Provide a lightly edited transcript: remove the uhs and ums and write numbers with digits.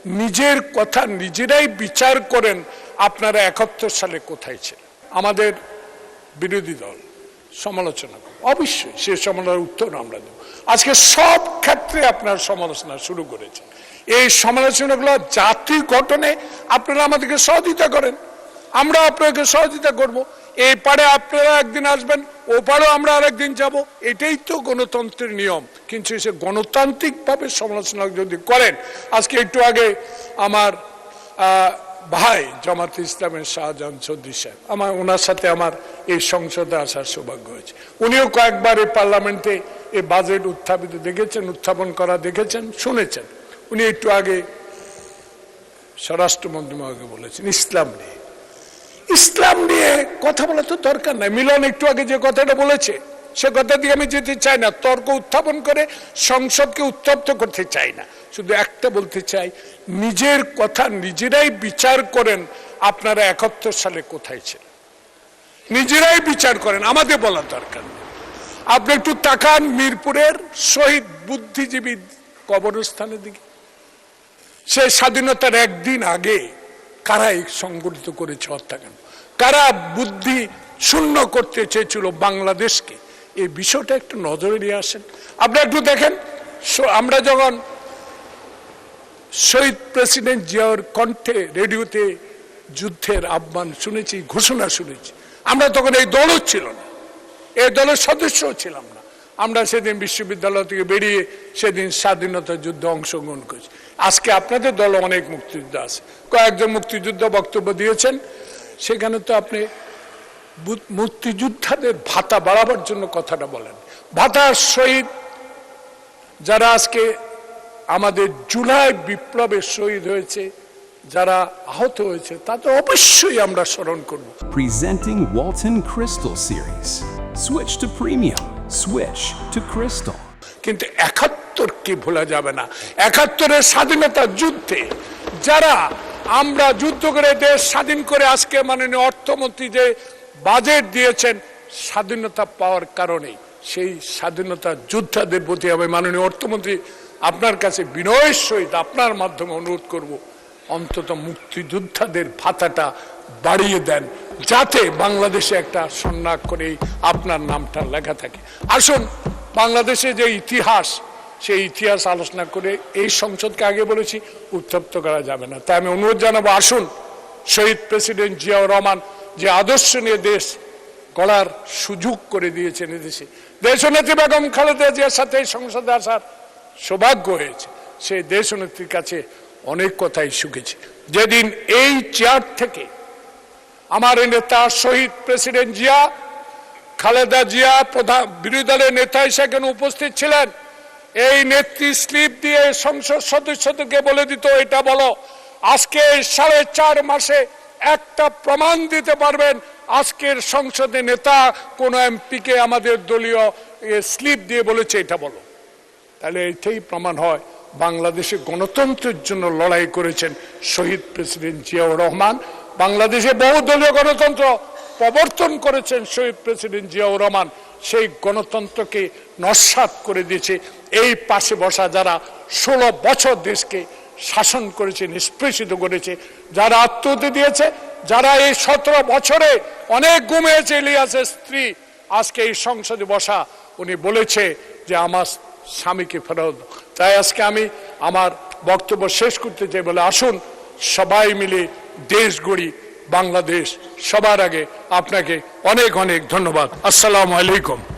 নিজের কথা নিজেরাই বিচার করেন আপনারা ৭১ সালে কোথায় ছিলেন। আমাদের বিরোধী দল সমালোচনা করে, অবশ্যই সে সমালোচনার উত্তর আমরা দেব। আজকে সব ক্ষেত্রে আপনার সমালোচনা শুরু করেছেন। এই সমালোচনাগুলো জাতি গঠনে আপনারা আমাদেরকে সহযোগিতা করেন, আমরা আপনাকে সহযোগিতা করব। এই পারে আপনারা একদিন আসবেন, ও পারেও আমরা আরেকদিন যাব, এটাই তো গণতন্ত্রের নিয়ম। কিন্তু সে গণতান্ত্রিকভাবে সমালোচনা যদি করেন, আজকে একটু আগে আমার ভাই জামাতে ইসলামের শাহজাহান চৌধুরী সাহেব, ওনার সাথে আমার এই সংসদে আসার সৌভাগ্য হয়েছে। উনিও কয়েকবার এই পার্লামেন্টে এই বাজেট উত্থাপন করা দেখেছেন, শুনেছেন। উনি একটু আগে স্বরাষ্ট্রমন্ত্রী মহোদয়কে বলেছেন ইসলাম নিয়ে কথা বলা তো দরকার নাই। মিলন একটু আগে যে কথাটা বলেছে সে কথা দিয়ে আমি যেতে চাই না, তর্ক উত্থাপন করে সংসদকে উত্তপ্ত করতে চাই না। শুধু একটা বলতে চাই, নিজের কথা নিজেরাই বিচার করেন আপনারা ৭১ সালে কোথায় ছিলেন, নিজেরাই বিচার করেন, আমাদের বলার দরকার নেই। আপনি একটু তাকান মিরপুরের শহীদ বুদ্ধিজীবী কবরস্থানের দিকে। সে স্বাধীনতার একদিন আগে কারা সংগঠিত করেছে হত্যাকাণ্ড, কারা বুদ্ধি শূন্য করতে চেয়েছিল বাংলাদেশকে, এই বিষয়টা একটু নজরে নিয়ে আসেন। আপনারা একটু দেখেন, আমরা যখন শহীদ প্রেসিডেন্ট জিয়াউর কণ্ঠে রেডিওতে যুদ্ধের আহ্বান শুনেছি, ঘোষণা শুনেছি, আমরা তখন এই দলও ছিল না, এই দলের সদস্যও ছিলাম না। আমরা সেদিন বিশ্ববিদ্যালয় থেকে বেরিয়ে সেদিন স্বাধীনতা যুদ্ধে অংশগ্রহণ করেছি। আজকে আপনাদের দলে অনেক মুক্তিযোদ্ধা আছে, কয়েকজন মুক্তিযুদ্ধ বক্তব্য দিয়েছেন, সেখানে তো আপনি মুক্তিযোদ্ধাদের ভাতা বাড়াবার জন্য কথাটা বলেন। ভাতার শহীদ যারা আজকে আমাদের জুলাই বিপ্লবের শহীদ হয়েছে, যারা আহত হয়েছে, তা তো অবশ্যই আমরা স্মরণ করব। Presenting Walton Crystal Series. Switch to premium. Switch to Crystal. কিন্তু ৭১ কে ভোলা যাবে না। ৭১-এর স্বাধীনতা যুদ্ধে যারা আমরা যুদ্ধ করে দেশ স্বাধীন করে আজকে মাননীয় অর্থমন্ত্রী যে বাজেট দিয়েছেন, স্বাধীনতা পাওয়ার কারণে সেই স্বাধীনতা যোদ্ধাদের প্রতি আমি মাননীয় অর্থমন্ত্রী আপনার কাছে বিনয়ের সহিত আপনার মাধ্যমে অনুরোধ করব, অন্তত মুক্তিযোদ্ধাদের ভাতাটা বাড়িয়ে দেন, যাতে বাংলাদেশে একটা স্বর্ণাক্ষরে আপনার নামটা লেখা থাকে। আসুন, বাংলাদেশে যে ইতিহাস, সেই ইতিহাস আলোচনা করে এই সংসদকে আগে বলেছি উত্তপ্ত করা যাবে না। তাই আমি অনুরোধ জানাবো, আসুন, শহীদ প্রেসিডেন্ট জিয়াউর রহমান যে আদর্শ নিয়ে দেশ গড়ার সুযোগ করে দিয়েছেন, এদেশে দেশনেত্রী বেগম খালেদা জিয়ার সাথে এই সংসদে আসার সৌভাগ্য হয়েছে। সেই দেশনেত্রীর কাছে অনেক কথাই শিখেছি। যেদিন এই চেয়ার থেকে আমার নেতা শহীদ প্রেসিডেন্ট জিয়া, খালেদা জিয়া প্রধান বিরোধী দলের নেতা হিসেবে উপস্থিত ছিলেন, এই নেত্রী স্লিপ দিয়ে সংসদ সদস্যদেরকে বলে দিত, এটা বলো। আজকে ৪.৫ মাসে একটা প্রমাণ দিতে পারবেন আজকের সংসদে নেতা কোন এমপিকে আমাদের দলীয় স্লিপ দিয়ে বলেছে এটা বলো? তাহলে এটাই প্রমাণ হয় বাংলাদেশে গণতন্ত্রের জন্য লড়াই করেছেন শহীদ প্রেসিডেন্ট জিয়াউর রহমান। বাংলাদেশে বহুদলীয় গণতন্ত্র প্রবর্তন করেছেন শহীদ প্রেসিডেন্ট জিয়াউর রহমান। সেই গণতন্ত্রকে নস্যাৎ করে দিয়েছে এই পাশে বসা যারা ১৬ বছর দেশকে শাসন করেছে, নিষ্পেষিত করেছে, যারা আত্মহত্যা দিয়েছে, যারা এই ১৭ বছরে অনেক ঘুমিয়েছে। ইলিয়াসের স্ত্রী আজকে এই সংসদে বসা, উনি বলেছে যে আমার স্বামীকে ফেরত। তাই আজকে আমি আমার বক্তব্য শেষ করতে চাই বলে, আসুন সবাই মিলে দেশ গড়ি, বাংলাদেশ সবার আগে। আপনাকে অনেক অনেক ধন্যবাদ। আসসালামু আলাইকুম।